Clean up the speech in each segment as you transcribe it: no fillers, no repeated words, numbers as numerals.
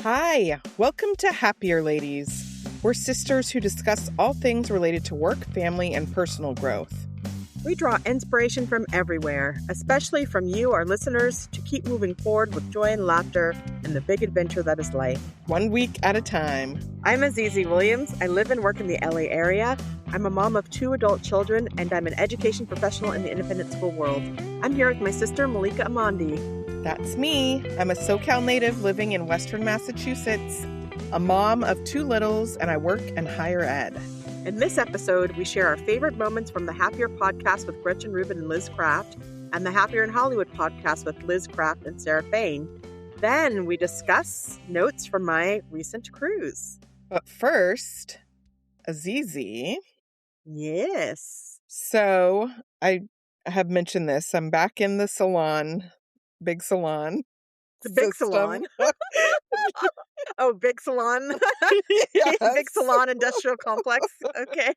Hi, welcome to Happier Ladies. We're sisters who discuss all things related to work, family, and personal growth. We draw inspiration from everywhere, especially from you, our listeners, to keep moving forward with joy and laughter in the big adventure that is life. 1 week at a time. I'm Azizi Williams. I live and work in the LA area. I'm a mom of 2 adult children, and I'm an education professional in the independent school world. I'm here with my sister, Malika Amandi. That's me. I'm a SoCal native living in Western Massachusetts, a mom of 2 littles, and I work in higher ed. In this episode, we share our favorite moments from the Happier podcast with Gretchen, Rubin, and Liz Craft, and the Happier in Hollywood podcast with Liz Craft and Sarah Fain. Then we discuss notes from my recent cruise. But first, Azizi. Yes. So I have mentioned this. I'm back in the salon, big salon. The big salon. Oh, big salon. Yes. Big salon industrial complex. Okay.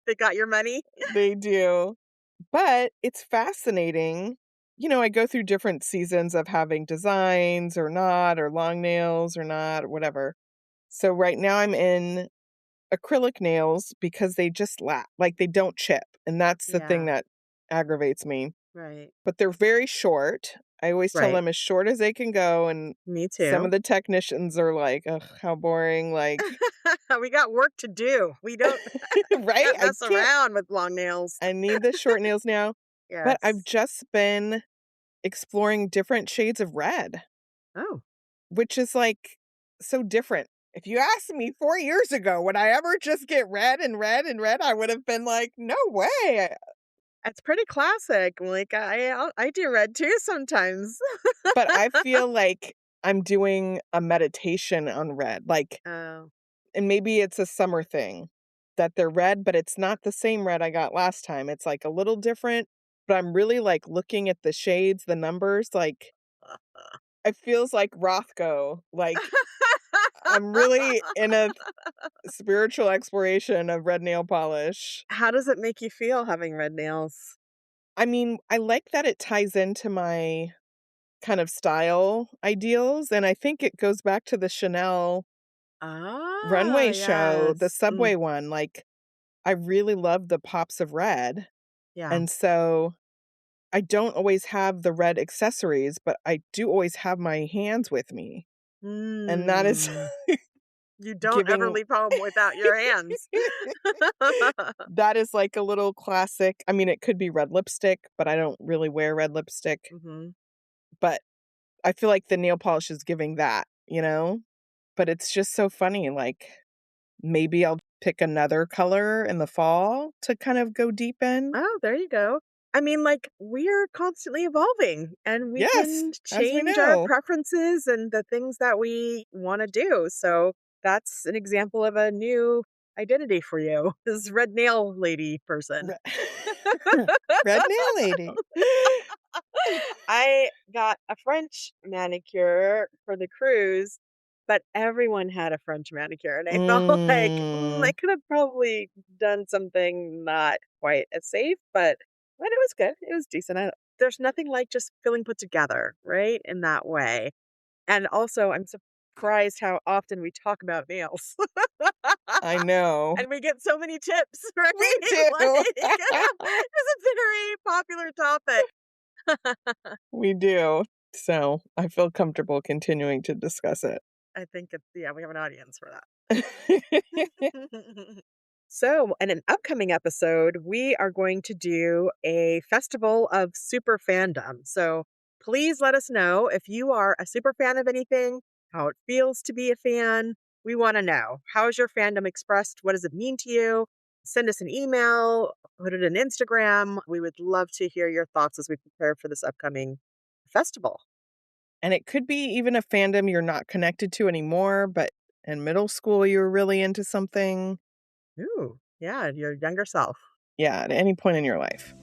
They got your money. They do. But it's fascinating. You know, I go through different seasons of having designs or not, or long nails or not, or whatever. So right now I'm in acrylic nails because they just like they don't chip. And that's the thing that aggravates me. Right. But they're very short. I always tell them as short as they can go. And me too. Some of the technicians are like, ugh, how boring. Like, we got work to do. We don't right? mess around with long nails. I need the short nails now. Yes. But I've just been exploring different shades of red. Oh. Which is like so different. If you asked me 4 years ago, would I ever just get red and red and red? I would have been like, no way. It's pretty classic. Like I do red too sometimes. But I feel like I'm doing a meditation on red. Like, and maybe it's a summer thing that they're red, but it's not the same red I got last time. It's like a little different, but I'm really like looking at the shades, the numbers, like it feels like Rothko. Like I'm really in a spiritual exploration of red nail polish. How does it make you feel having red nails? I mean, I like that it ties into my kind of style ideals. And I think it goes back to the Chanel runway show, the subway one. Like, I really love the pops of red. Yeah. And so I don't always have the red accessories, but I do always have my hands with me. And that is... You don't ever leave home without your hands. That is like a little classic. I mean, it could be red lipstick, but I don't really wear red lipstick. Mm-hmm. But I feel like the nail polish is giving that, you know? But it's just so funny. Like, maybe I'll pick another color in the fall to kind of go deep in. Oh, there you go. I mean, like, we're constantly evolving and we can change our preferences and the things that we want to do. So that's an example of a new identity for you, this red nail lady person. Red nail lady. I got a French manicure for the cruise, but everyone had a French manicure. And I felt like I could have probably done something not quite as safe, but it was good. It was decent. There's nothing like just feeling put together, right? In that way. And also, I'm surprised how often we talk about nails. I know. And we get so many tips, right? We do. Like, it's a very popular topic. We do. So I feel comfortable continuing to discuss it. I think we have an audience for that. So, in an upcoming episode, we are going to do a festival of super fandom. So, please let us know if you are a super fan of anything, how it feels to be a fan. We want to know. How is your fandom expressed? What does it mean to you? Send us an email, put it on Instagram. We would love to hear your thoughts as we prepare for this upcoming festival. And it could be even a fandom you're not connected to anymore, but in middle school you were really into something. Ooh, yeah, your younger self. Yeah, at any point in your life.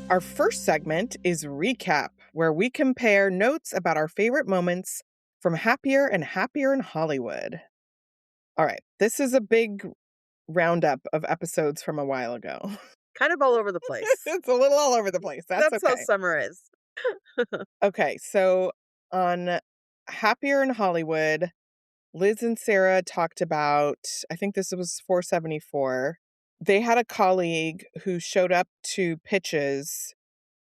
Our first segment is Recap, where we compare notes about our favorite moments from Happier and Happier in Hollywood. All right, this is a big roundup of episodes from a while ago. Kind of all over the place. It's a little all over the place. That's That's how okay. summer is. Okay, so on Happier in Hollywood, Liz and Sarah talked about, I think this was 474. They had a colleague who showed up to pitches,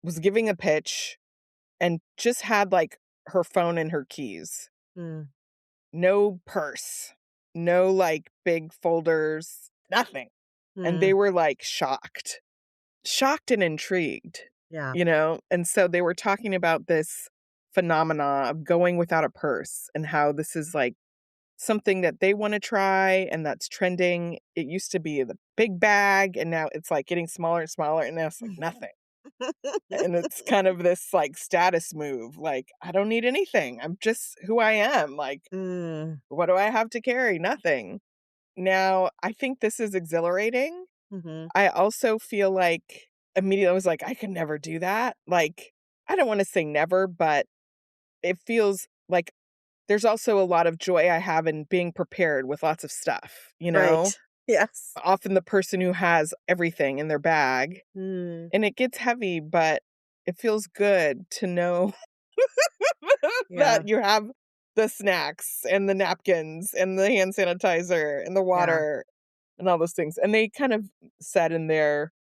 was giving a pitch, and just had like her phone and her keys. Mm, No purse, no like big folders, nothing. And they mm, were like shocked and intrigued, yeah, And so they were talking about this phenomena of going without a purse and how this is like something that they want to try and that's trending. It used to be the big bag and now it's like getting smaller and smaller and now it's like nothing. And it's kind of this like status move. Like, I don't need anything. I'm just who I am. Like, mm, what do I have to carry? Nothing. Now, I think this is exhilarating. mhm, I also feel like immediately I was like, I could never do that. Like, I don't want to say never, but it feels like there's also a lot of joy I have in being prepared with lots of stuff. right. Yes. Often the person who has everything in their bag Mm, and it gets heavy, but it feels good to know yeah, that you have the snacks and the napkins and the hand sanitizer and the yeah, water and all those things. And they kind of said in their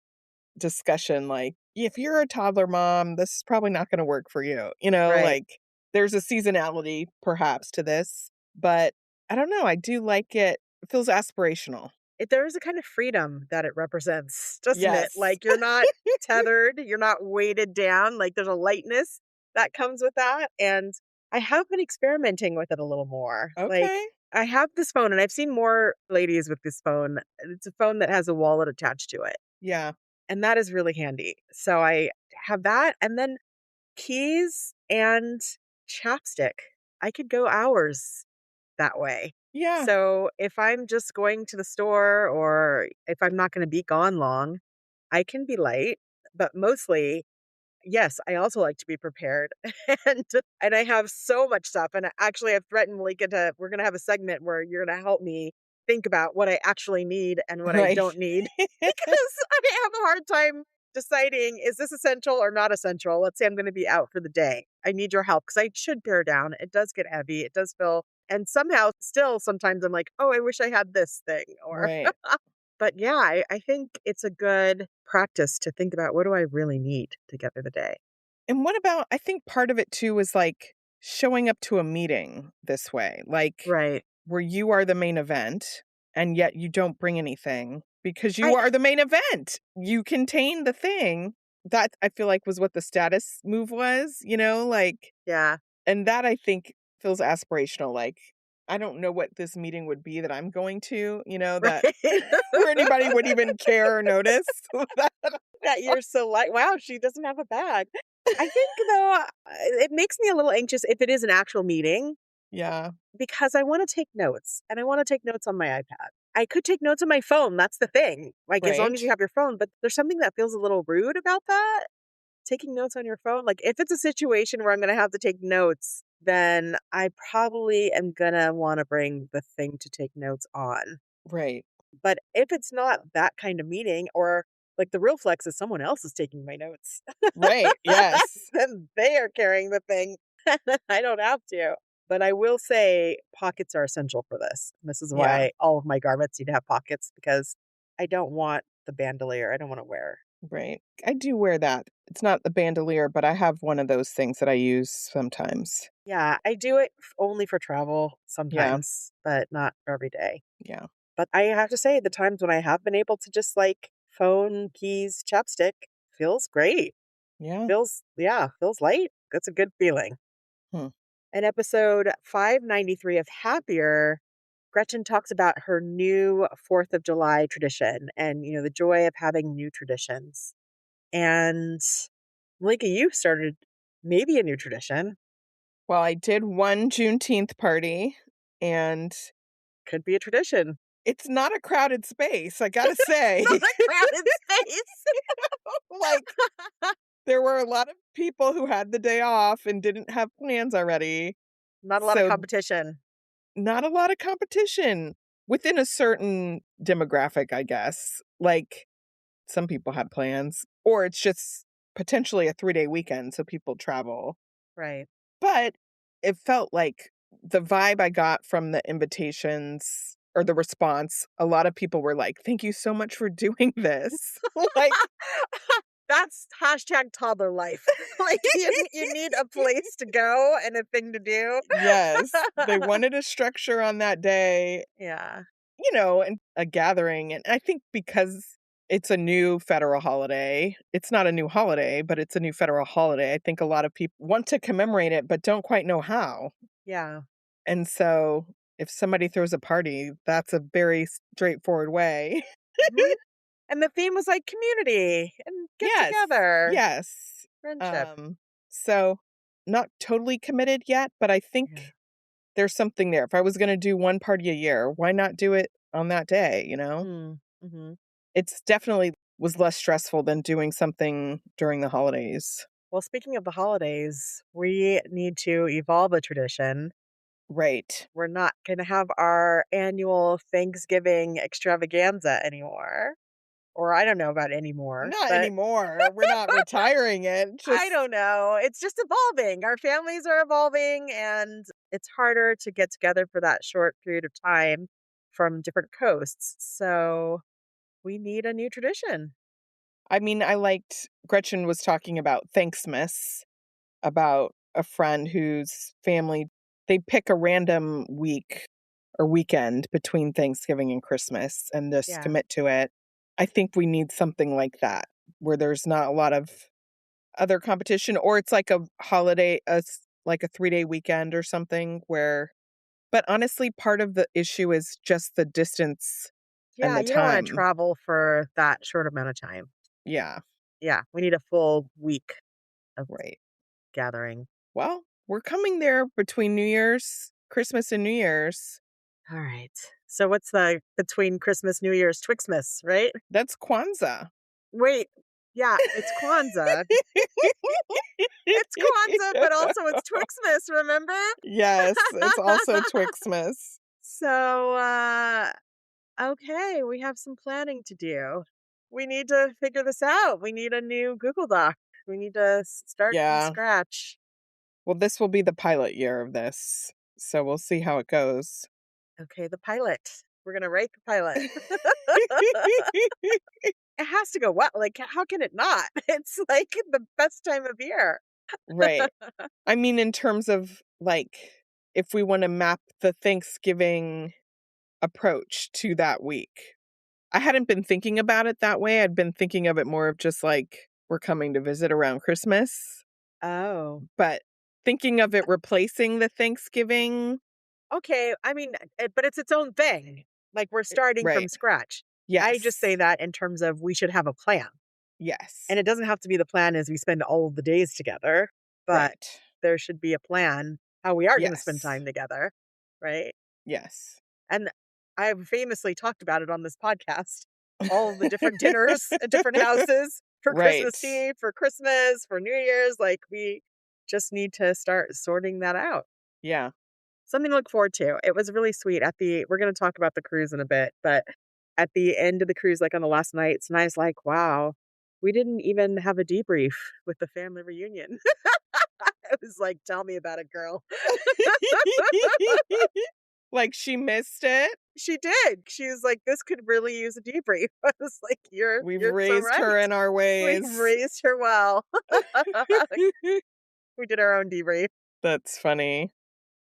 discussion, like, if you're a toddler mom, this is probably not going to work for you. right. Like there's a seasonality perhaps to this, but I don't know. I do like it. It feels aspirational. There is a kind of freedom that it represents, doesn't it? Yes. Like, you're not tethered, you're not weighted down, like, there's a lightness that comes with that, and I have been experimenting with it a little more. Like, Okay. I have this phone, and I've seen more ladies with this phone. It's a phone that has a wallet attached to it, Yeah. and that is really handy. So I have that, and then keys and chapstick. I could go hours that way. Yeah. So if I'm just going to the store or if I'm not going to be gone long, I can be light, but mostly, yes, I also like to be prepared. and and I have so much stuff. And actually I've threatened Malika to we're gonna have a segment where you're gonna help me think about what I actually need and what I Right. don't need. Because I have a hard time deciding, is this essential or not essential? Let's say I'm gonna be out for the day. I need your help because I should pare down. It does get heavy. It does feel and somehow still sometimes I'm like, oh, I wish I had this thing. Or Right. but yeah, I think it's a good practice to think about what do I really need to get through the day. And what about, I think part of it too is like showing up to a meeting this way, like Right. where you are the main event and yet you don't bring anything because you I are the main event. You contain the thing. That I feel like was what the status move was, like, yeah. and that I think feels aspirational. Like, I don't know what this meeting would be that I'm going to, that Right. where anybody would even care or notice. That you're so light. Wow, she doesn't have a bag. I think though, it makes me a little anxious if it is an actual meeting Yeah, because I want to take notes and I want to take notes on my iPad. I could take notes on my phone. That's the thing. Like as long as right, you have your phone, but there's something that feels a little rude about that. Taking notes on your phone. Like if it's a situation where I'm going to have to take notes, then I probably am going to want to bring the thing to take notes on. right, But if it's not that kind of meeting or like the real flex is someone else is taking my notes, right. Yes, then they are carrying the thing. I don't have to. But I will say pockets are essential for this. And this is yeah. why all of my garments need to have pockets because I don't want the bandolier. I don't want to wear. Right. I do wear that. It's not the bandolier, but I have one of those things that I use sometimes. Yeah, I do it only for travel Yeah. sometimes, but not every day. Yeah. But I have to say, the times when I have been able to just like phone, keys, chapstick feels great. Yeah. Feels light. That's a good feeling. Hmm. In episode 593 of Happier, Gretchen talks about her new 4th of July tradition and, the joy of having new traditions. And Malika, you started maybe a new tradition. Well, I did one Juneteenth party and Could be a tradition. it's not a crowded space, I gotta say. Not a crowded space. Like, there were a lot of people who had the day off and didn't have plans already. Not a lot of So, competition. not a lot of competition. within a certain demographic, I guess. Like, some people have plans, or it's just potentially a 3-day weekend, so people travel. Right. But it felt like the vibe I got from the invitations or the response, a lot of people were like, "Thank you so much for doing this." Like, That's hashtag toddler life. Like, you need a place to go and a thing to do. yes, they wanted a structure on that day, Yeah. and a gathering, and I think because it's a new federal holiday, it's not a new holiday, but it's a new federal holiday, I think a lot of people want to commemorate it, but don't quite know how. Yeah. And so, if somebody throws a party, that's a very straightforward way. Mhm. And the theme was, like, community and get Yes, together, yes. friendship. Um, so not totally committed yet, but I Yeah. think there's something there. If I was gonna do one party a year, why not do it on that day, you know? Mm. Mhm. It's definitely was less stressful than doing something during the holidays. Well, speaking of the holidays, we need to evolve a tradition. Right. We're not gonna have our annual Thanksgiving extravaganza anymore, or I don't know about anymore, Not but anymore. We're not retiring it, I just don't know. It's just evolving. Our families are evolving, and it's harder to get together for that short period of time from different coasts. So we need a new tradition. I mean, I liked Gretchen was talking about Thanksmas, about a friend whose family they pick a random week or weekend between Thanksgiving and Christmas and just Yeah. commit to it. I think we need something like that where there's not a lot of other competition or it's like a holiday like a 3-day weekend or something where but honestly part of the issue is just the distance and Yeah. the You don't want to time. travel for that short amount of time. Yeah, Yeah. We need a full week of right. gathering. Well, we're coming there between New Year's, Christmas and New Year's. All right. So what's the between Christmas, New Year's, Twixmas, right? That's Kwanzaa. Wait. Yeah, it's Kwanzaa. It's Kwanzaa, but also it's Twixmas, remember? Yes, it's also Twixmas. So, okay, we have some planning to do. We need to figure this out. We need a new Google Doc. We need to start from Yeah. scratch. Well, this will be the pilot year of this, so we'll see how it goes. Okay, the pilot. We're gonna write the pilot. It has to go well. Like, how can it not? It's like the best time of year. Right. I mean, in terms of, like, if we wanna map the Thanksgiving approach to that week. I hadn't been thinking about it that way, I'd been thinking of it more of just, like, we're coming to visit around Christmas, Oh. but thinking of it replacing the Thanksgiving. Okay, I mean, but it's its own thing. Like, we're starting from Right. scratch. I just say Yes. that in terms of we should have a plan. Yes. And it doesn't have to be the plan as we spend all of the days together, but Right. there should be a plan how we are gonna spend Yes. time together, right? Yes. And I've famously talked about it on this podcast, all of the different dinners at different houses for Right. Christmas Eve, for Christmas, for New Year's, like, we just need to start sorting that out. Yeah. Something to look forward to. It was really sweet at the we're gonna talk about the cruise in a bit, but at the end of the cruise, like, on the last night, and I was like, "Wow, we didn't even have a debrief with the family reunion." I was like, "Tell me about it, girl." Like, she missed it? She did. She was like, "This could really use a debrief." I was like, We've you're so raised her right. in our We've ways. raised her well." We did our own debrief. That's funny.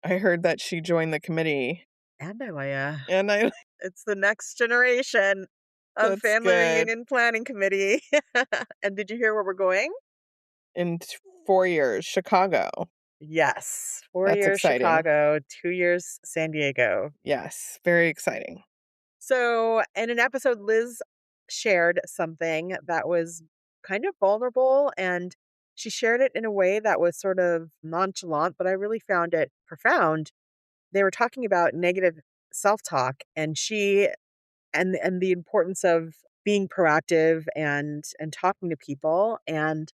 I heard that she joined the committee, And and I it's the next generation of that's family good. reunion planning committee. And did you hear where we're going? In 4 years, Chicago. Yes. 4 That's years exciting. Chicago, 2 years San Diego. Yes, very exciting. So, in an episode, Liz shared something that was kind of vulnerable, and she shared it in a way that was sort of nonchalant, but I really found it profound. They were talking about negative self-talk, and the importance of being proactive and talking to people, and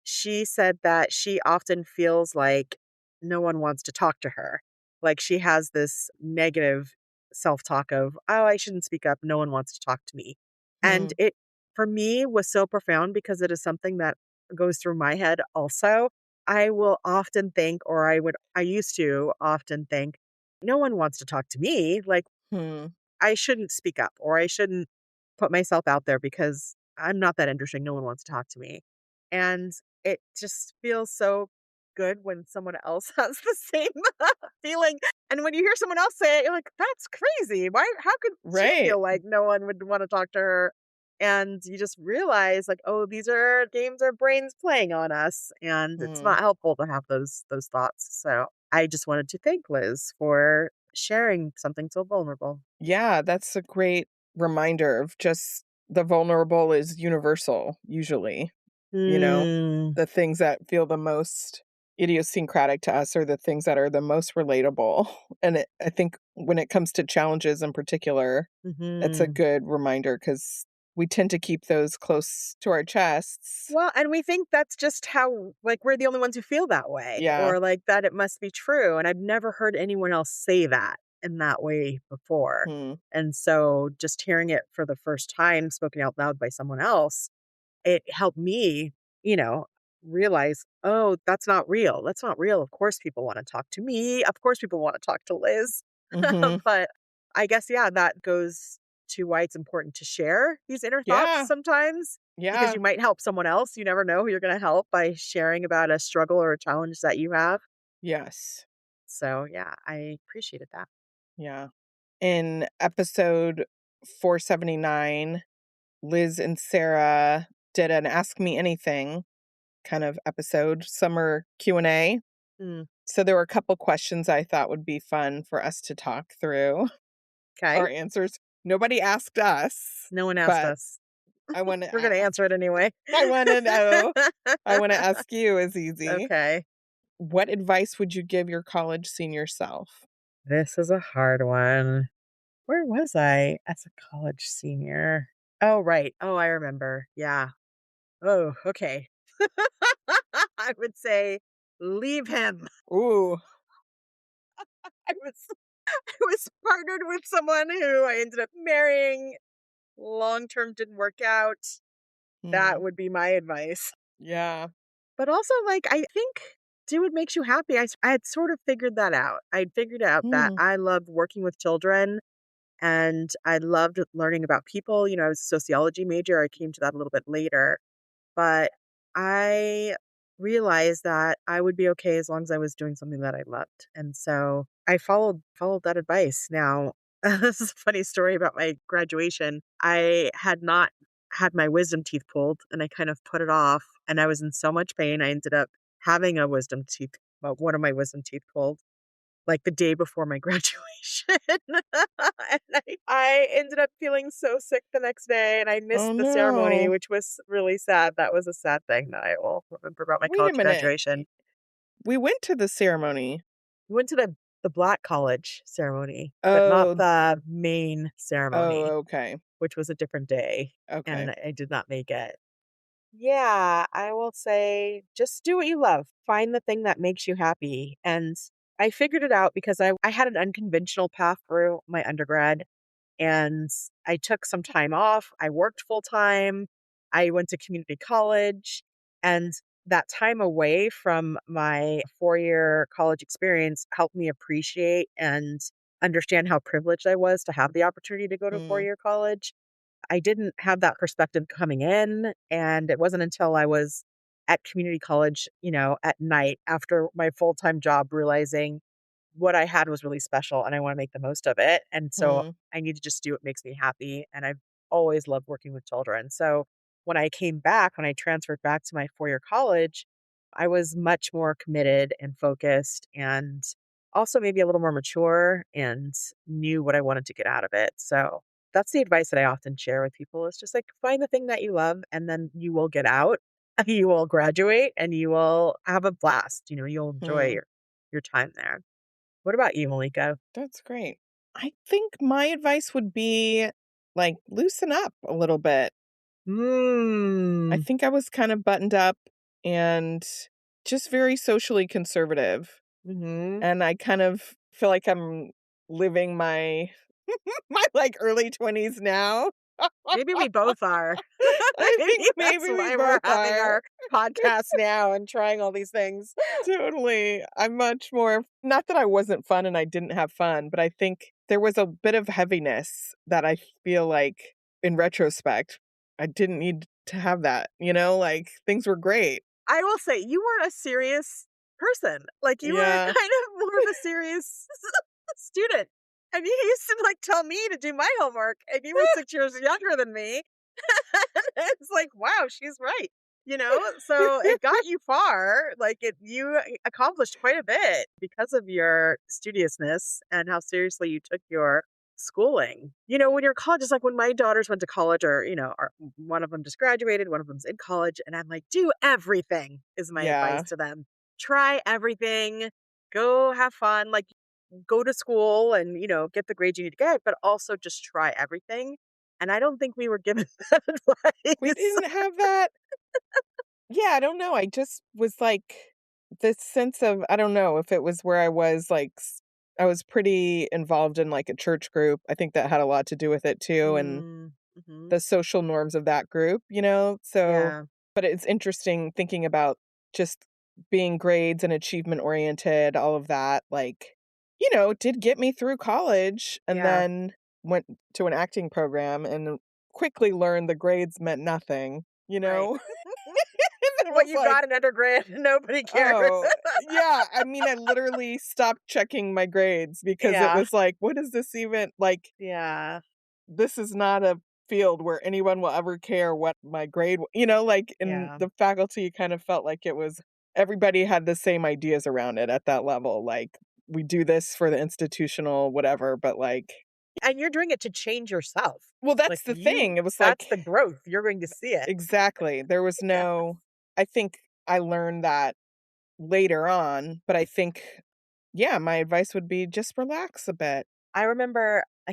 she said that she often feels like no one wants to talk to her. Like, she has this negative self-talk of, "Oh, I shouldn't speak up. No one wants to talk to me." And Hmm. it, for me, was so profound because it is something that goes through my head also. I will often think, or I used to often think, "No one wants to talk to me. Like, Hmm. I shouldn't speak up or I shouldn't put myself out there because I'm not that interesting. No one wants to talk to me." And it just feels so good when someone else has the same feeling. And when you hear someone else say it, you're like, that's crazy. Why? How could she Right. feel like no one would want to talk to her? And you just realize, like, oh, these are games our brains playing on us, and it's Hmm. not helpful to have those thoughts. So I just wanted to thank Liz for sharing something so vulnerable. Yeah, that's a great reminder of just the vulnerable is universal, usually. You know, Mm, the things that feel the most idiosyncratic to us are the things that are the most relatable. And I think when it comes to challenges in particular, it's a mhm. good reminder because we tend to keep those close to our chests. Well, and we think that's just how, like, we're the only ones who feel that way, Yeah. or like that it must be true. And I've never heard anyone else say that in that way before. Hmm. And so just hearing it for the first time spoken out loud by someone else, it helped me, you know, realize, oh, that's not real. That's not real. Of course, people want to talk to me. Of course, people want to talk to Liz. Hmm. But I guess, yeah, that goes to why it's important to share these inner thoughts Yeah. sometimes because Yeah. you might help someone else. You never know who you're going to help by sharing about a struggle or a challenge that you have. Yes. So, yeah, I appreciated that. Yeah. In episode 479, Liz and Sarah did an Ask Me Anything kind of episode, summer Q&A. Mm, So there were a couple questions I thought would be fun for us to talk through okay. our answers. Nobody asked us, No one asked but us. I want to We're going to ask. answer it anyway. I want to know. I want to ask you, Azizi, Okay. what advice would you give your college senior self? This is a hard one. Where was I as a college senior? Oh, right. Oh, I remember. Yeah. Oh, okay. I would say leave him. Ooh. I was I was partnered with someone who I ended up marrying. Long term didn't work out. That Hmm. would be my advice. Yeah. But also, like, I think do what makes you happy. I had sort of figured that out. I'd figured out that Hmm. I loved working with children and I loved learning about people. I was a sociology major. I came to that a little bit later. But I realized that I would be okay as long as I was doing something that I loved, and so I followed that advice. Now, this is a funny story about my graduation. I had not had my wisdom teeth pulled, and I kind of put it off, and I was in so much pain, I ended up having a wisdom teeth one of my wisdom teeth pulled like, the day before my graduation, and I ended up feeling so sick the next day, and I missed Oh the ceremony, no. which was really sad. That was a sad thing that I will remember about my Wait a college minute. graduation. We went to the ceremony. We went to the Black college ceremony, but not Oh, the main ceremony, okay. which was a different day, Okay. and I did not make it. Yeah, I will say just do what you love. Find the thing that makes you happy. And I figured it out because I had an unconventional path through my undergrad and I took some time off. I worked full time. I went to community college and that time away from my 4-year college experience helped me appreciate and understand how privileged I was to have the opportunity to go to Hmm. 4-year college. I didn't have that perspective coming in, and it wasn't until I was at community college, at night after my full-time job realizing what I had was really special and I wanna make the most of it, and so Hmm. I need to just do what makes me happy, and I've always loved working with children. So when I transferred back to my 4-year college, I was much more committed and focused and also maybe a little more mature and knew what I wanted to get out of it. So that's the advice that I often share with people is just like find the thing that you love and then you will get out, you will graduate and you will have a blast. You'll enjoy Hmm. your time there. What about you, Malika? That's great. I think my advice would be like loosen up a little bit. I Mm. think I was kind of buttoned up and just very socially conservative. Mhm. And I kind of feel like I'm living my my, like, early 20s now. Maybe we both are. I Maybe think that's maybe we why we're both having are. our podcast now and trying all these things. Totally. I'm much more not that I wasn't fun and I didn't have fun, but I think there was a bit of heaviness that I feel like, in retrospect, I didn't need to have that, like, things were great. I will say you weren't a serious person. Like, you were Yeah. kind of more of a serious student. And you used to, like, tell me to do my homework, and you were 6 years younger than me. It's like, wow, she's right. So it got you far. Like, you accomplished quite a bit because of your studiousness and how seriously you took your schooling. When you're in college, it's like when my daughters went to college, or one of them just graduated, one of them's in college, and I'm like, do everything is my advice Yeah. to them. Try everything. Go have fun. Like, go to school and get the grades you need to get, but also just try everything. And I don't think we were given that We advice. didn't have that. Yeah, I don't know. I just was like this sense of I don't know if it was where I was like I was pretty involved in like a church group. I think that had a lot to do with it too and Mm, mhm. the social norms of that group. So Yeah, but it's interesting thinking about just being grades and achievement oriented, all of that like did get me through college and yeah, then went to an acting program and quickly learned the grades meant nothing, you right. know? It What was you got like, in undergrad, nobody cared. oh, yeah, I mean, I literally stopped checking my grades because it Yeah, was like, what is this even like, yeah, this is not a field where anyone will ever care what my grade like, in yeah. the faculty kind of felt like it was everybody had the same ideas around it at that level, like, we do this for the institutional whatever, but, like And you're doing it to change yourself. well, Like, that's the thing, it was that's like the growth. You're going to see it. exactly, there was Yeah. no I think I learned that later on, but I think, yeah, my advice would be just relax a bit. I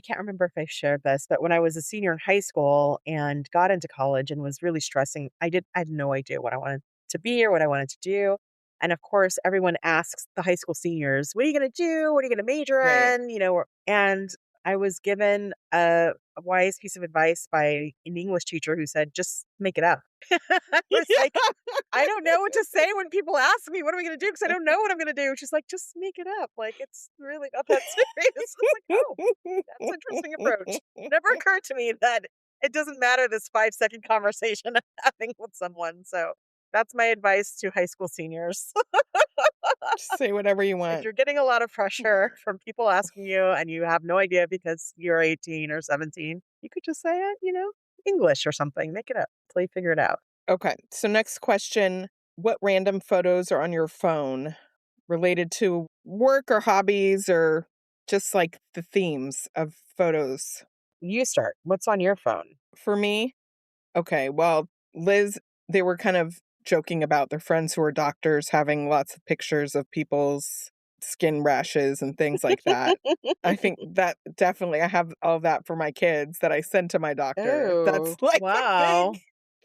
can't remember if I shared this, but when I was a senior in high school and got into college and was really stressing, I had no idea what I wanted to be or what I wanted to do. And of course, everyone asks the high school seniors, what are you going to do? What are you going to major Right. in? And I was given a wise piece of advice by an English teacher who said, just make it up. I was like, I don't know what to say when people ask me, "What am I gonna do?" Because I don't know what I'm gonna do. She's like, "Just make it up. Like, it's really not that serious." It's like, "Oh, that's an interesting approach." Never occurred to me that it doesn't matter this 5-second conversation I'm having with someone. So that's my advice to high school seniors. Just say whatever you If want. you're getting a lot of pressure from people asking you and you have no idea because you're 18 or 17, you could just say it, English or something. Make it up until you figure it out. Okay, so next question, what random photos are on your phone related to work or hobbies or just, like, the themes of photos? You start. What's on your phone? For me okay, well, Liz they were kind of joking about their friends who are doctors having lots of pictures of people's skin rashes and things like that. I think that definitely I have all that for my kids that I send to my doctor. That's Oh, like a big wow.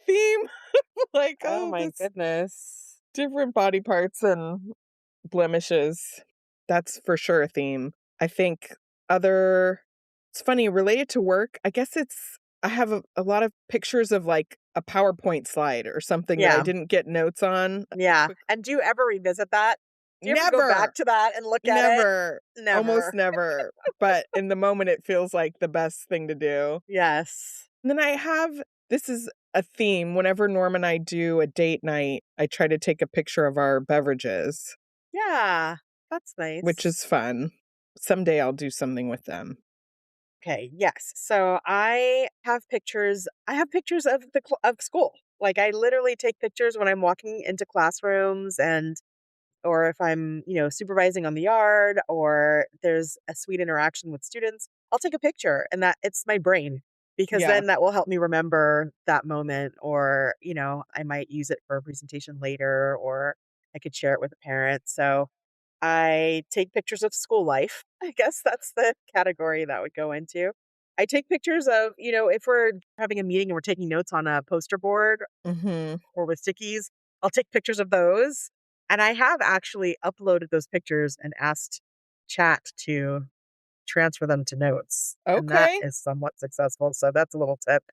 theme, like, Oh oh, my this goodness. different body parts and blemishes. That's for sure a theme. I think other it's funny, related to work, I guess I have a lot of pictures of, like, a PowerPoint slide or something that I Yeah, didn't get notes on. yeah. Quick And do you ever revisit that? Do you ever go back never, to that and look at it? never, almost Never. never, but in the moment, it feels like the best thing to do. Yes. And then I have this is a theme, whenever Norm and I do a date night, I try to take a picture of our beverages, Yeah, that's which nice. is fun. Someday I'll do something with them. Okay, yes. So I have pictures of of school. Like, I literally take pictures when I'm walking into classrooms, and or if I'm, supervising on the yard, or there's a sweet interaction with students, I'll take a picture, and that it's my brain, because Yeah. then that will help me remember that moment, or, I might use it for a presentation later, or I could share it with a parent. So I take pictures of school life. I guess that's the category that would go into. I take pictures of, if we're having a meeting and we're taking notes on a poster board Mhm. or with stickies, I'll take pictures of those. And I have actually uploaded those pictures and asked chat to transfer them to notes. And that Okay. is somewhat successful. So that's a little tip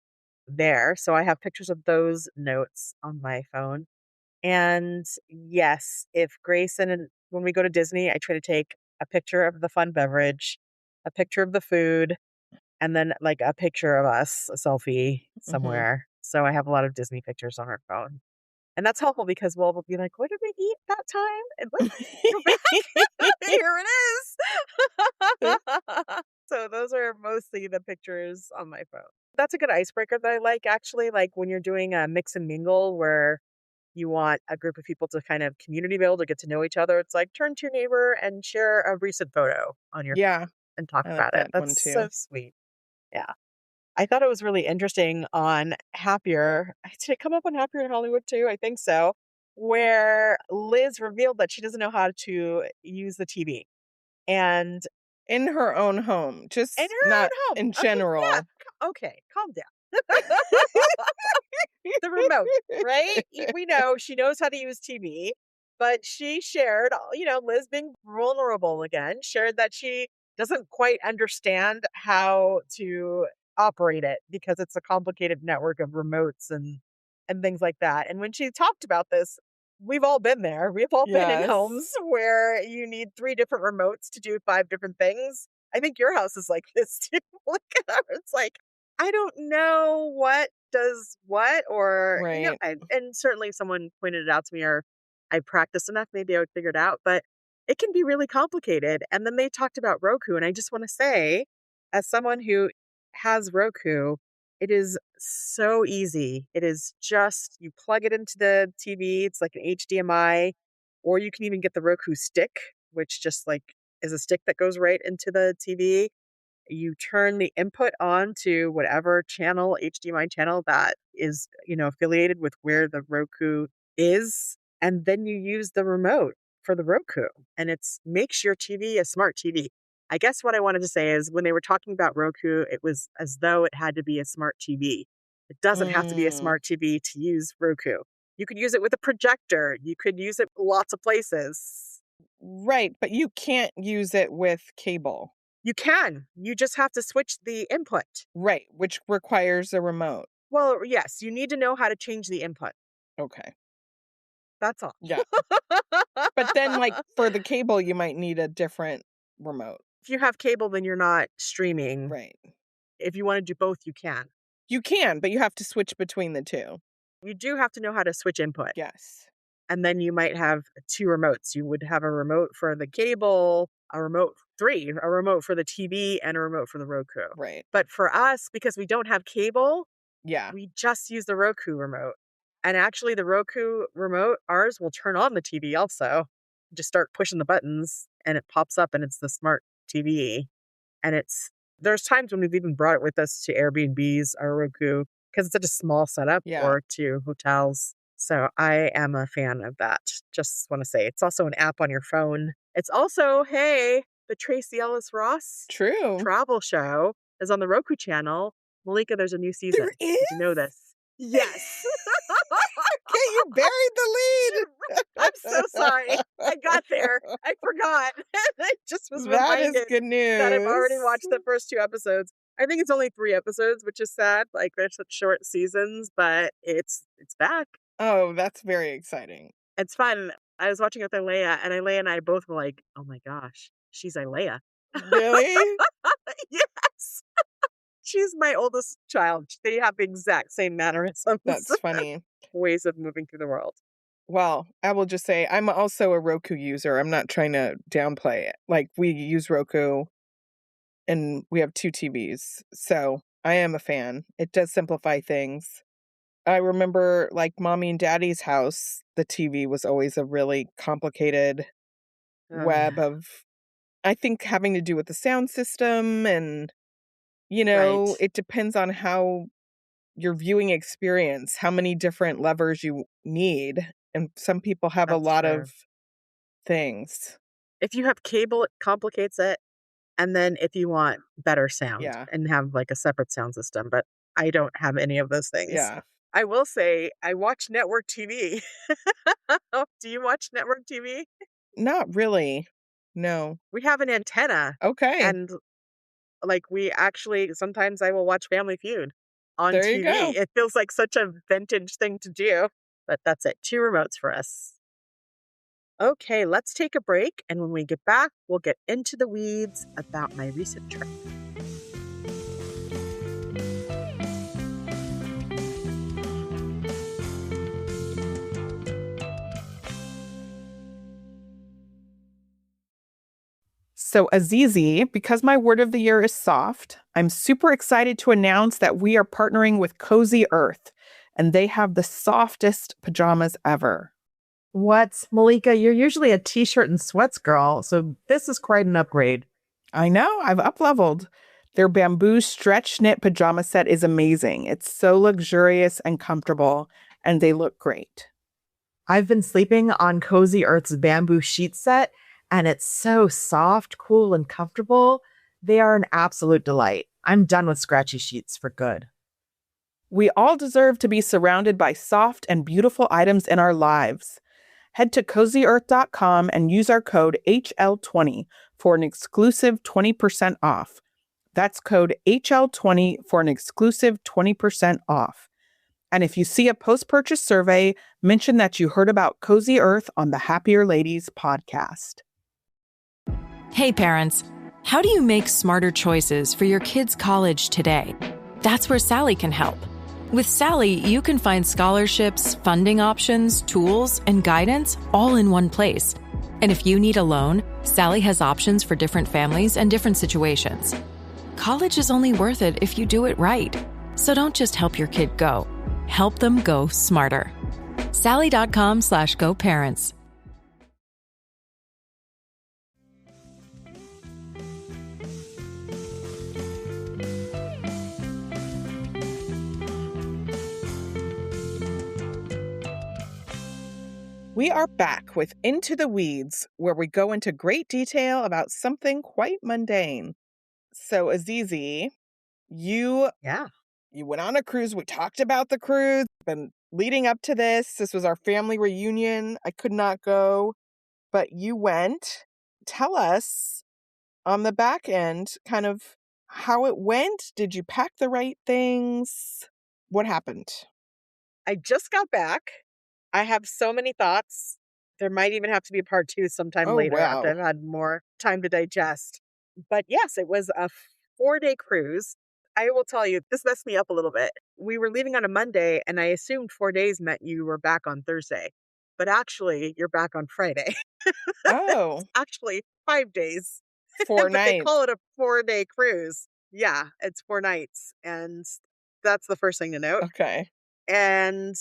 there. So I have pictures of those notes on my phone. And yes, if Grayson and when we go to Disney, I try to take a picture of the fun beverage, a picture of the food, and then like a picture of us, a selfie Mhm. somewhere. So I have a lot of Disney pictures on our phone. And that's helpful because we'll be like, what did we eat that time? And let's go back. Here it is. So those are mostly the pictures on my phone. That's a good icebreaker that I like actually. Like when you're doing a mix and mingle where you want a group of people to kind of community build or get to know each other. It's like turn to your neighbor and share a recent photo on your Yeah, and talk I like about it. that That's one so too. sweet. Yeah. I thought it was really interesting on Happier. Did it come up on Happier in Hollywood too? I think so. Where Liz revealed that she doesn't know how to use the TV. And In her own home, in just her own not home. in Okay, yeah. general. Okay, calm down. The remote, right? We know she knows how to use TV, but she shared, Liz being vulnerable again, shared that she doesn't quite understand how to operate it because it's a complicated network of remotes and things like that. And when she talked about this, we've all been there. We've all been in Yes. homes where you need three different remotes to do five different things. I think your house is like this too. Look at her. It's like I don't know what does what or, Right. and certainly if someone pointed it out to me or I practiced enough, maybe I would figure it out, but it can be really complicated. And then they talked about Roku. And I just want to say, as someone who has Roku, it is so easy. It is just you plug it into the TV, it's like an HDMI, or you can even get the Roku stick, which just like is a stick that goes right into the TV. You turn the input on to whatever channel, HDMI channel that is, affiliated with where the Roku is, and then you use the remote for the Roku, and it's makes your TV a smart TV. I guess what I wanted to say is when they were talking about Roku, it was as though it had to be a smart TV. It doesn't have to be a Mm, smart TV to use Roku. You could use it with a projector. You could use it lots of places. right, but you can't use it with cable. You can. You just have to switch the input. Right, which requires a remote. Well, yes, you need to know how to change the input. Okay. That's all. Yeah. But then, like, for the cable, you might need a different remote. If you have cable, then you're not streaming. Right. If you want to do both, you can. You can, but you have to switch between the 2. You do have to know how to switch input. Yes. And then you might have two remotes. You would have a remote for the cable, a remote for the TV, and a remote for the Roku. Right. But for us, because we don't have cable, Yeah. we just use the Roku remote. And actually, the Roku remote, ours will turn on the TV also. Just start pushing the buttons and it pops up and it's the smart TV. And there's times when we've even brought it with us to Airbnbs or Roku because it's such a small setup Yeah. or to hotels. So I am a fan of that. Just want to say it's also an app on your phone. It's also, hey, the Tracy Ellis Ross True. travel show is on the Roku channel. Malika, there's a new There season. is? Did you know this? Yes. Okay, you buried the I'm so sorry. lead. I got there. I forgot. I just was That is reminded good that I've news. already watched the first two episodes. I think it's only three episodes, which is sad. Like they're such short seasons, but it's back. Oh, that's very exciting. It's fun. I was watching it with Alea, and Alea and I both were like, "Oh my gosh, she's Alea." Really? Yes, she's my oldest child. They have the exact same mannerisms, That's funny. ways of moving through the world. Well, I will just say I'm also a Roku user. I'm not trying to downplay it. Like, we use Roku and we have 2 TVs. So, I am a fan. It does simplify things. I remember, like, mommy and daddy's house, the TV was always a really complicated web Ugh, of, I think, having to do with the sound system and, right. it depends on how your viewing experience, how many different levers you need, and some people have a That's lot true. of things. If you have cable, it complicates it. And then if you want better sound Yeah, and have like a separate sound system, but I don't have any of those things. yeah. I will say I watch network TV. Do you watch network TV? Not really. No. We have an antenna Okay. and Like, sometimes I will watch Family Feud on There you TV. go. It feels like such a vintage thing to do, but that's it. 2 remotes for us. Okay, let's take a break, and when we get back, we'll get into the weeds about my recent trip. So, Azizi, because my word of the year is soft, I'm super excited to announce that we are partnering with Cozy Earth, and they have the softest pajamas ever. What? Malika, you're usually a t-shirt and sweats girl, so this is quite an upgrade. I know, I've up-leveled. Their bamboo stretch knit pajama set is amazing. It's so luxurious and comfortable, and they look great. I've been sleeping on Cozy Earth's bamboo sheet set, and it's so soft, cool, and comfortable. They are an absolute delight. I'm done with scratchy sheets for good. We all deserve to be surrounded by soft and beautiful items in our lives. Head to cozyearth.com and use our code HL20 for an exclusive 20% off. That's code HL20 for an exclusive 20% off. And if you see a post-purchase survey, mention that you heard about Cozy Earth on the Happier Ladies podcast. Hey parents, how do you make smarter choices for your kids' college today? That's where Sally can help. With Sally, you can find scholarships, funding options, tools, and guidance all in one place. And if you need a loan, Sally has options for different families and different situations. College is only worth it if you do it right. So don't just help your kid go. Help them go smarter. Sally.com/GoParents. We are back with Into the Weeds, where we go into great detail about something quite mundane. So, Azizi, you Yeah. went on a cruise. We talked about the cruise. Been leading up to this. This was our family reunion. I could not go, but you went. Tell us on the back end kind of how it went. Did you pack the right things? What happened? I just got back. I have so many thoughts. There might even have to be a part 2 sometime Oh, later after wow. I've had more time to digest. But yes, it was a 4-day cruise. I will tell you, this messed me up a little bit. We were leaving on a Monday, and I assumed 4 days meant you were back on Thursday. But actually, you're back on Friday. It's Oh, actually 5 days, 4 but they nights. call it a 4-day cruise. Yeah, it's 4 nights. And that's the first thing to note. Okay. And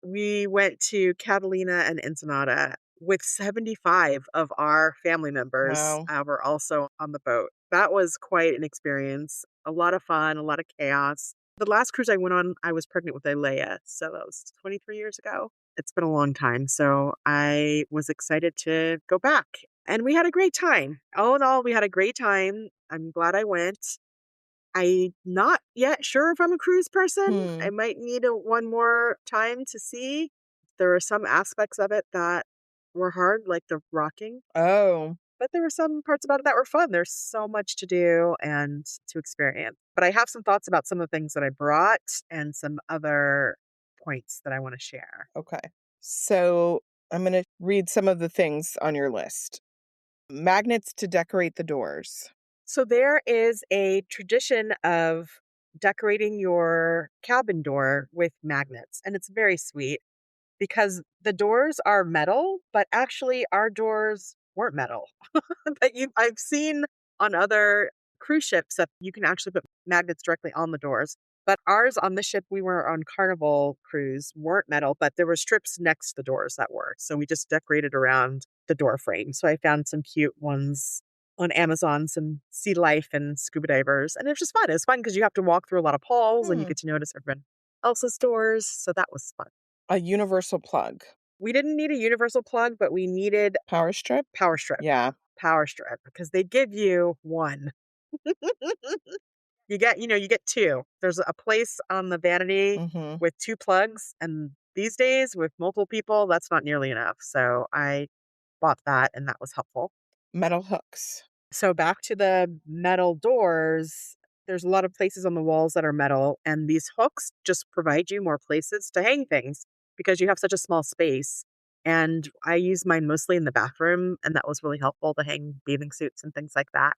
we went to Catalina and Ensenada with 75 of our family members Wow. were also on the boat. That was quite an experience. A lot of fun, a lot of chaos. The last cruise I went on, I was pregnant with Alea. So that was 23 years ago. It's been a long time. So I was excited to go back. And we had a great time. All in all, we had a great time. I'm glad I went. I'm not yet sure if I'm a cruise person. I Hmm. might need one more time to see. There are some aspects of it that were hard, like the rocking, Oh, but there were some parts about it that were fun. There's so much to do and to experience. But I have some thoughts about some of the things that I brought and some other points that I want to share. okay. So I'm going to read some of the things on your list. Magnets to decorate the doors. So there is a tradition of decorating your cabin door with magnets, and it's very sweet. Because the doors are metal, but actually our doors weren't metal. But I've seen on other cruise ships that you can actually put magnets directly on the doors. But ours on the ship we were on Carnival cruise weren't metal, but there were strips next to the doors that were. So we just decorated around the door frame. So I found some cute ones on Amazon, some sea life and scuba divers. And it was just fun. It was fun because you have to walk through a lot of halls and you Hmm. get to notice everyone else's doors. So that was fun. A universal plug. We didn't need a universal plug, but we needed Power strip? power strip. Yeah. Power strip, because they give you one. You get two. There's a place on the vanity Mm-hmm. with 2 plugs, and these days with multiple people, that's not nearly enough. So I bought that, and that was helpful. Metal hooks. So back to the metal doors, there's a lot of places on the walls that are metal, and these hooks just provide you more places to hang things because you have such a small space. And I use mine mostly in the bathroom, and that was really helpful to hang bathing suits and things like that.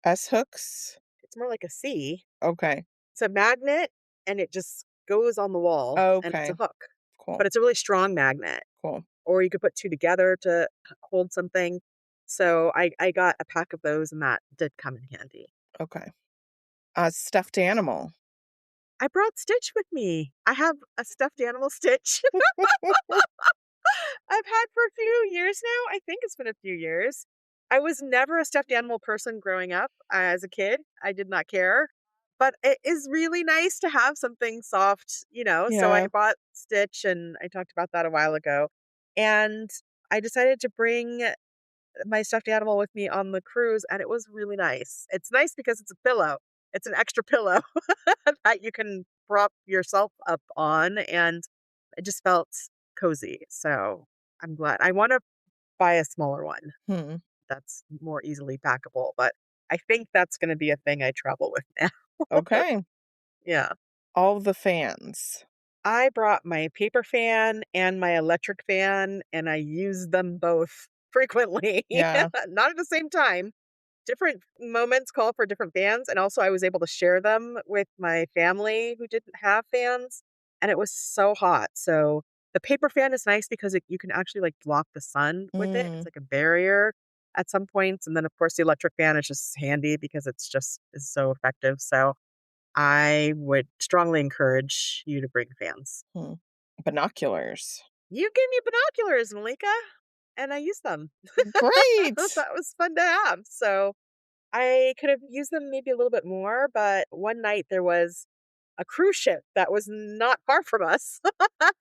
S hooks? It's more like a C. Okay. It's a magnet, and it just goes on the wall, and it's a Okay. hook. Cool. But it's a really strong magnet. Cool. Or you could put two together to hold something. So I got a pack of those, and that did come in handy. Okay. Stuffed animal. I brought Stitch with me. I have a stuffed animal Stitch I've had for a few years now. I think it's been a few years. I was never a stuffed animal person growing up as a kid. I did not care. But it is really nice to have something soft, So I Yeah. bought Stitch, and I talked about that a while ago. And I decided to bring my stuffed animal with me on the cruise, and it was really nice. It's nice because it's a pillow. It's an extra pillow that you can prop yourself up on, and it just felt cozy. So I'm glad. I want to buy a smaller one Hmm. that's more easily packable, but I think that's going to be a thing I travel with now. Okay. Yeah. All the fans. I brought my paper fan and my electric fan, and I use them both frequently, Yeah. not at the same time. Different moments call for different fans, and also I was able to share them with my family who didn't have fans, and it was so hot. So the paper fan is nice because you can actually like block the sun with it. It's Mm. like a barrier at some points, and then of course the electric fan is just handy because it's just is so effective. So I would strongly encourage you to bring fans. Hmm. Binoculars. You gave me binoculars, Malika, and I used them. Great. That was fun to have. So I could have used them maybe a little bit more, but one night there was a cruise ship that was not far from us.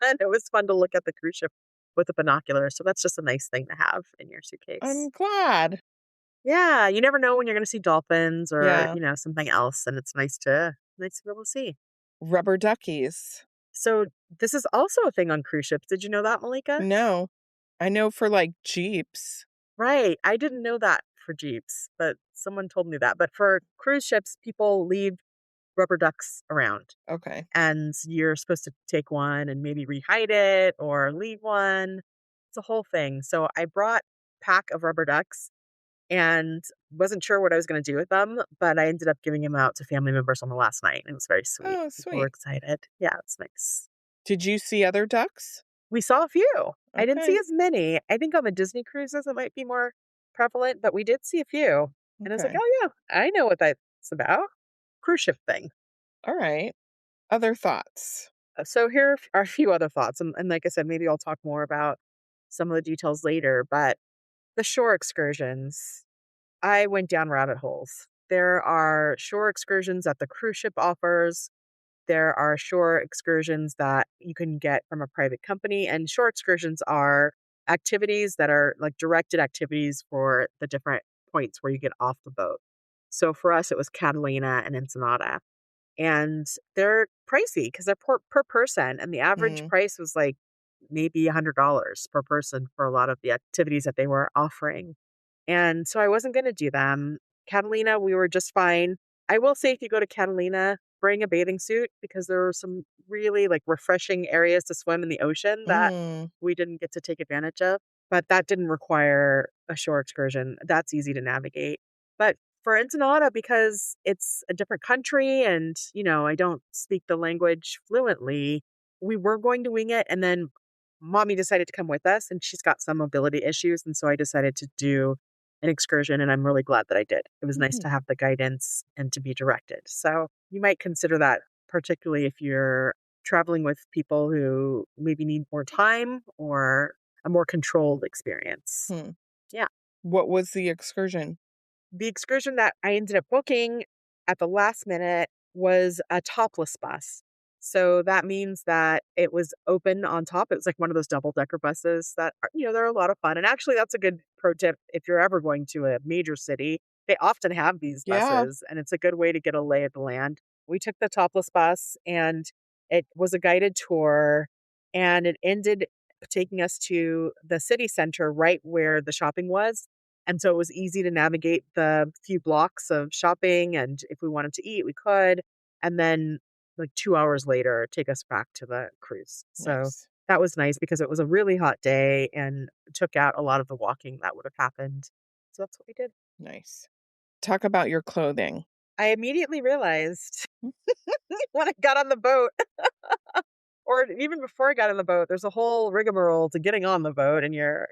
And it was fun to look at the cruise ship with the binoculars. So that's just a nice thing to have in your suitcase. I'm glad. Yeah, you never know when you're going to see dolphins or, Yeah. something else, and it's nice to be able to see. Rubber duckies. So this is also a thing on cruise ships. Did you know that, Malika? No. I know for like Jeeps. Right. I didn't know that for Jeeps, but someone told me that. But for cruise ships, people leave rubber ducks around, Okay. and you're supposed to take one and maybe rehide it or leave one. It's a whole thing. So I brought a pack of rubber ducks and wasn't sure what I was going to do with them, but I ended up giving them out to family members on the last night. It was very sweet. Oh, People were sweet. excited. Yeah, it's nice. Did you see other ducks? We saw a few. I didn't see Okay. as many. I think on the Disney cruises it might be more prevalent, but we did see a few. And I was like, Okay. oh yeah, I know what that's about. Cruise ship thing. All right. Other thoughts? So here are a few other thoughts. And like I said, maybe I'll talk more about some of the details later, but the shore excursions, I went down rabbit holes. There are shore excursions that the cruise ship offers. There are shore excursions that you can get from a private company, and shore excursions are activities that are like directed activities for the different points where you get off the boat. So for us, it was Catalina and Ensenada, and they're pricey because they're per person, and the average Mm. price was like maybe $100 per person for a lot of the activities that they were offering. And so I wasn't going to do them. Catalina, we were just fine. I will say if you go to Catalina, bring a bathing suit because there were some really like refreshing areas to swim in the ocean that Mm. we didn't get to take advantage of. But that didn't require a shore excursion. That's easy to navigate. But for Ensenada, because it's a different country and, I don't speak the language fluently, we were going to wing it. And then mommy decided to come with us, and she's got some mobility issues. And so I decided to do an excursion, and I'm really glad that I did. It was nice Mhm. to have the guidance and to be directed. So you might consider that, particularly if you're traveling with people who maybe need more time or a more controlled experience. Hmm. Yeah. What was the excursion? The excursion that I ended up booking at the last minute was a topless bus. So that means that it was open on top. It was like one of those double-decker buses that are, they're a lot of fun. And actually, that's a good pro tip if you're ever going to a major city. They often have these Yeah. buses, and it's a good way to get a lay of the land. We took the topless bus, and it was a guided tour, and it ended taking us to the city center right where the shopping was. And so it was easy to navigate the few blocks of shopping. And if we wanted to eat, we could. And then, like 2 hours later, take us back to the cruise. So Nice. that was nice because it was a really hot day and took out a lot of the walking that would have happened. So that's what we did. Nice. Talk about your clothing. I immediately realized when I got on the boat, or even before I got on the boat, there's a whole rigmarole to getting on the boat and you're,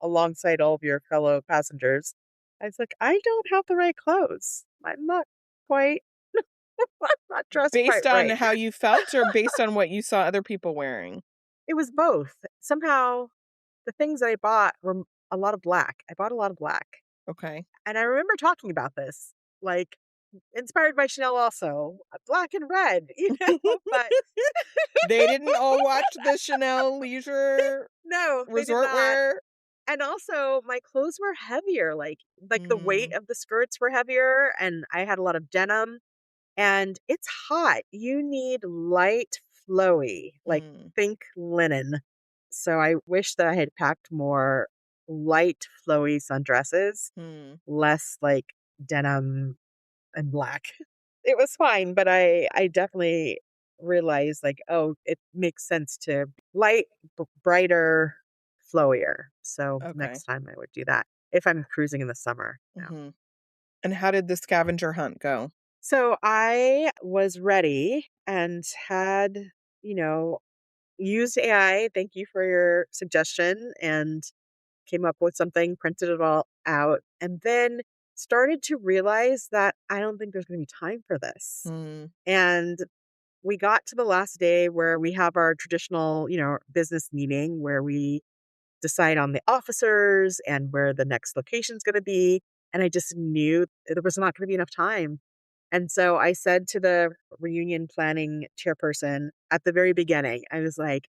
alongside all of your fellow passengers. I was like, I don't have the right clothes. I'm not quite, I'm not dressed quite Based on right. how you felt or based on what you saw other people wearing? It was both. Somehow the things that I bought were a lot of black. I bought a lot of black. Okay. And I remember talking about this, like inspired by Chanel also, black and red, but They didn't all watch the Chanel leisure no, they did resort not. wear? And also my clothes were heavier, like the weight Mm, of the skirts were heavier and I had a lot of denim and it's hot. You need light, flowy, like mm, think linen. So I wish that I had packed more light, flowy sundresses, mm, less like denim and black. It was fine, but I definitely realized like, oh, it makes sense to light, brighter, flowier. So okay. next time I would do that if I'm cruising in the summer. Yeah. Mhm. And how did the scavenger hunt go? So I was ready and had, you know, used AI. Thank you for your suggestion and came up with something, printed it all out, and then started to realize that I don't think there's going to be time for this. Mm, And we got to the last day where we have our traditional, business meeting where we decide on the officers and where the next location is going to be. And I just knew there was not going to be enough time. And so I said to the reunion planning chairperson at the very beginning, I was like,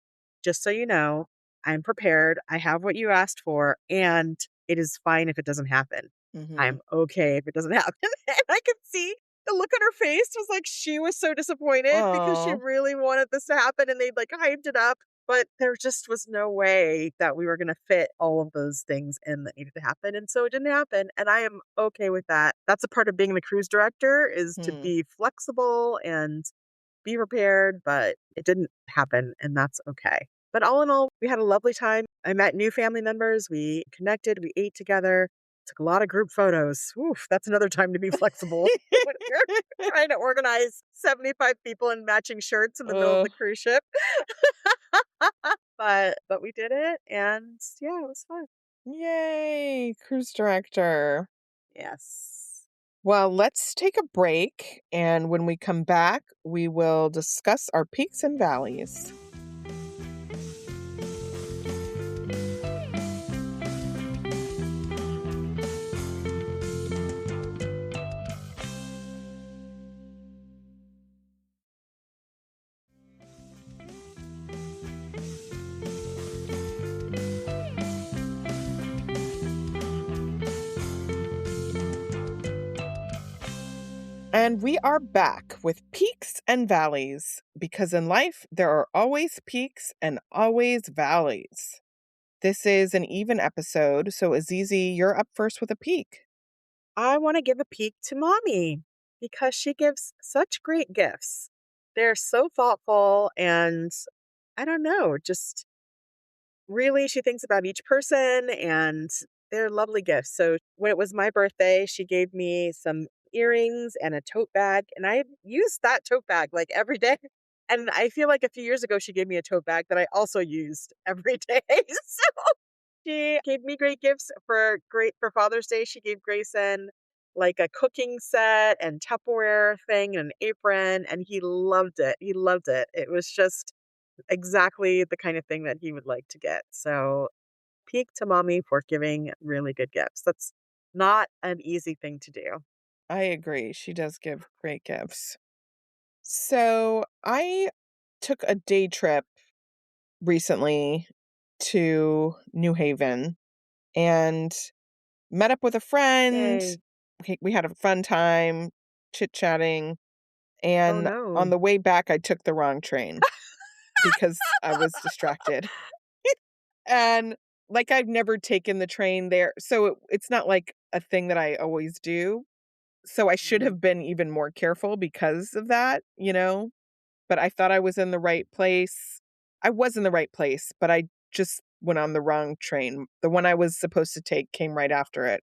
just so you know, I'm prepared. I have what you asked for, and it is fine if it doesn't happen. mhm. I'm okay if it doesn't happen. And I could see the look on her face was like she was so disappointed because she Aw. really wanted this to happen and they'd like hyped it up. But there just was no way that we were going to fit all of those things in that needed to happen. And so it didn't happen. And I am okay with that. That's a part of being the cruise director is to Mm. be flexible and be prepared, but it didn't happen. And that's okay. But all in all, we had a lovely time. I met new family members. We connected. We ate together. Took a lot of group photos. Oof, that's another time to be flexible. When you're trying to organize 75 people in matching shirts in the middle of Ugh. the cruise ship. But we did it, and yeah, it was fun. Yay, cruise director. Yes. Well, let's take a break, and when we come back, we will discuss our peaks and valleys. And we are back with peaks and valleys, because in life, there are always peaks and always valleys. This is an even episode, so Azizi, you're up first with a peak. I want to give a peek to mommy because she gives such great gifts. They're so thoughtful and I don't know, just really she thinks about each person and they're lovely gifts. So when it was my birthday, she gave me some earrings and a tote bag and I used that tote bag like every day. And I feel like a few years ago she gave me a tote bag that I also used every day. So she gave me great gifts for Father's Day. She gave Grayson like a cooking set and Tupperware thing and an apron, and he loved it. He loved it. It was just exactly the kind of thing that he would like to get. So, peak to mommy for giving really good gifts. That's not an easy thing to do. I agree. She does give great gifts. So I took a day trip recently to New Haven and met up with a friend. Yay. We had a fun time chit-chatting, Oh and on no. the way back, I took the wrong train because I was distracted. And like, I've never taken the train there, so it's not like a thing that I always do. So I should Mhm. have been even more careful because of that, but I thought I was in the right place. I was in the right place, but I just went on the wrong train. The one I was supposed to take came right after it.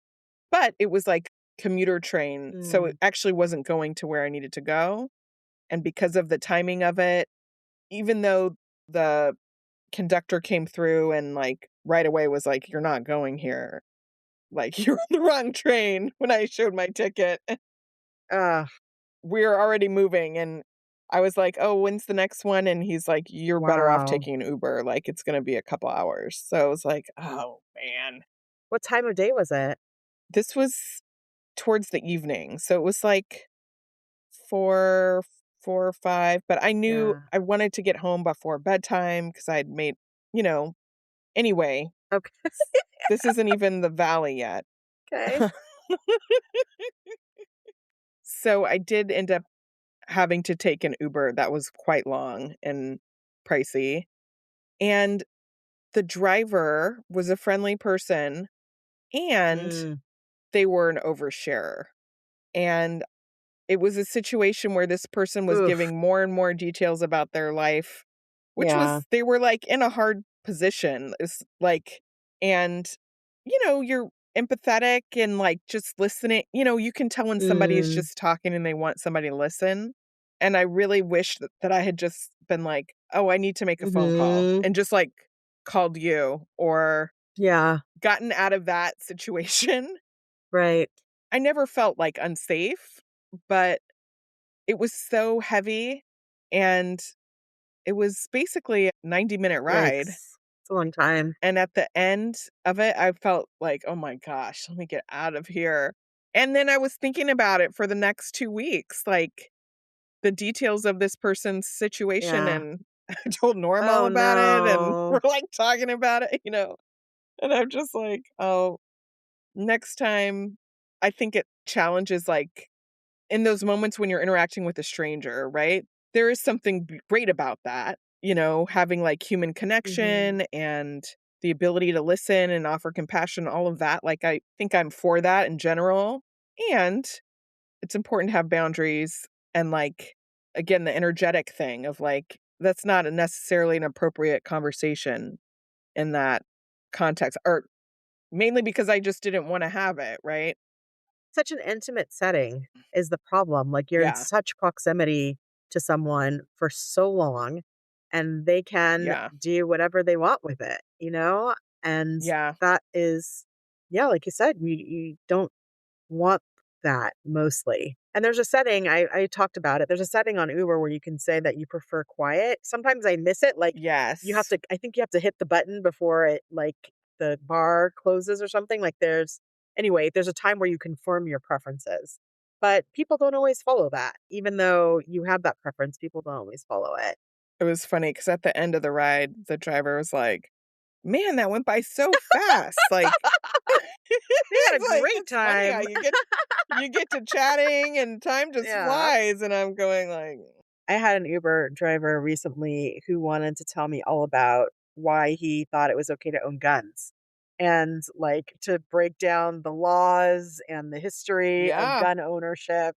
But it was like commuter train, so it Mm. actually wasn't going to where I needed to go. And because of the timing of it, even though the conductor came through and like right away was like, "You're not going here. Like you're on the wrong train," when I showed my ticket. Ugh, We're already moving, and I was like, "Oh, when's the next one?" And he's like, "You're better off wow. taking an Uber, like, it's gonna be a couple hours." So I was like, "Oh, man." What time of day was it? This was towards the evening, so it was like 4, 4 or 5, but I knew Yeah. I wanted to get home before bedtime because 'cause I'd made you know, anyway, Okay. this isn't even the valley yet. Okay. So I did end up having to take an Uber that was quite long and pricey, and the driver was a friendly person, and Mm. they were an oversharer, and it was a situation where this person was Oof. giving more and more details about their life, which Yeah. was they were, like, in a hard position. It's like and, you're empathetic and, like, just listening you can tell when somebody is Mm. just talking and they want somebody to listen, and I really wish that I had just been like, "Oh, I need to make a phone call," Mhm. and just, like, called you or Yeah. gotten out of that situation. Right. I never felt, like, unsafe, but it was so heavy, and it was basically a 90-minute ride, Yikes. It's a long time. and at the end of it, I felt like, "Oh my gosh, let me get out of here." And then I was thinking about it for the next 2 weeks, like, the details of this person's situation, Yeah. and I told Norma all Oh, about it, and no. we're, like, talking about it, and I'm just like, "Oh, next time." I think it challenges, like in those moments when you're interacting with a stranger, right? There is something great about that, having like human Mhm. connection and the ability to listen and offer compassion, all of that. Like, I think I'm for that in general. And it's important to have boundaries and, like, again, the energetic thing of like, that's not necessarily an appropriate conversation in that context, or mainly because I just didn't want to have it, right? Such an intimate setting is the problem. Like, you're in Yeah. such proximity to someone for so long, and they can Yeah. do whatever they want with it, you know? And Yeah. that is, yeah, like you said, you don't want that mostly. And there's a setting, I talked about it. There's a setting on Uber where you can say that you prefer quiet. Sometimes I miss it. Like, Yes. I think you have to hit the button before it, like, the bar closes or something. Like, anyway, there's a time where you confirm your preferences. But people don't always follow that. Even though you have that preference, people don't always follow it. It was funny because at the end of the ride, the driver was like, "Man, that went by so fast." Like, They had a it's like, great it's funny how time. you get to chatting and time just Yeah. flies, and I'm going like, I had an Uber driver recently who wanted to tell me all about why he thought it was okay to own guns and, like, to break down the laws and the history of "Yeah, gun ownership.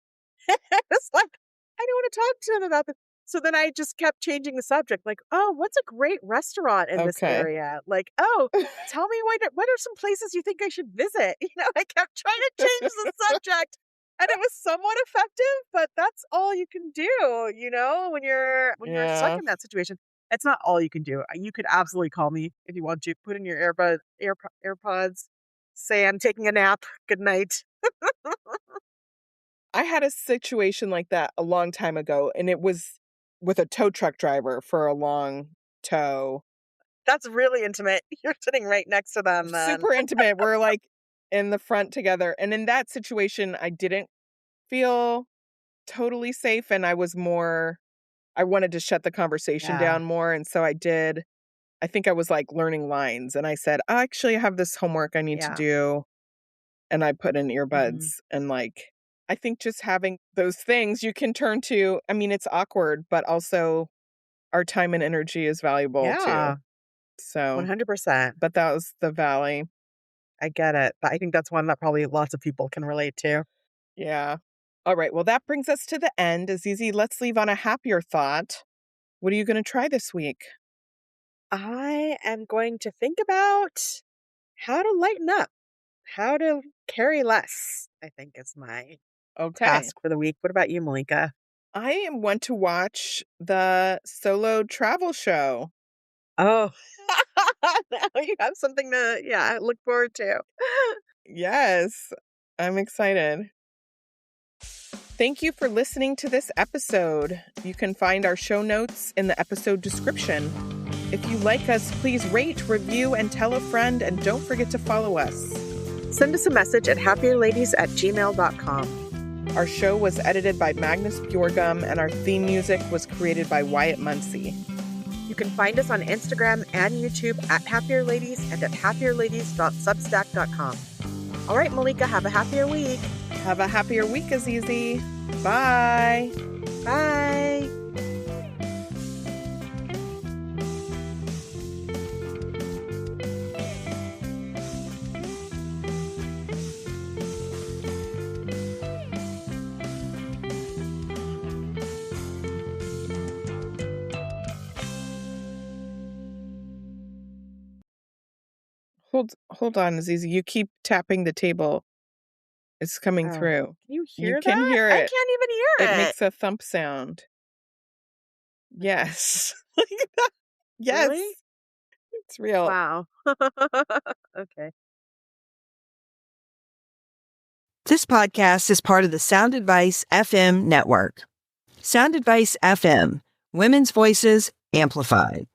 I was like, I don't want to talk to him about this. So then I just kept changing the subject, like, oh, what's a great restaurant in this okay." area? Like, oh, tell me what are some places you think I should visit? I kept trying to change the subject. And it was somewhat effective, but that's all you can do, when you're stuck Yeah. in that situation. It's not all you can do. You could absolutely call me if you want to. Put in your AirPods, say I'm taking a nap. Good night. I had a situation like that a long time ago, and it was with a tow truck driver for a long tow. That's really intimate. You're sitting right next to them then. Super intimate. We're, like, in the front together, and in that situation, I didn't feel totally safe, and I wanted to shut the conversation Yeah. down more, and so I did. I think I was, like, learning lines, and I said, "I actually have this homework I need to Yeah. do," and I put in Mhm. earbuds, and, like, I think just having those things you can turn to. I mean, it's awkward, but also our time and energy is valuable Yeah. too. So, 100%. but that was the valley. I get it. I think that's one that probably lots of people can relate to. Yeah. All right. Well, that brings us to the end. Azizi, let's leave on a happier thought. What are you going to try this week? I am going to think about how to lighten up, how to carry less, I think is my Okay. task for the week. What about you, Malika? I want to watch the solo travel show. Oh, now you have something to, look forward to. Yes, I'm excited. Thank you for listening to this episode. You can find our show notes in the episode description. If you like us, please rate, review, and tell a friend, and don't forget to follow us. Send us a message at happierladies@gmail.com. Our show was edited by Magnus Bjorgum, and our theme music was created by Wyatt Muncie. You can find us on Instagram and YouTube at happierladies and at happierladies.substack.com. All right, Malika, have a happier week. Have a happier week, Azizi. Bye. Bye. Hold on, Azizi. You keep tapping the table. It's coming through. Can you hear You can that? hear I it. can't even hear it. It makes a thump sound. Yes. Like that. Yes. Really? It's real. Wow. Okay. This podcast is part of the Sound Advice FM network. Sound Advice FM, women's voices amplified.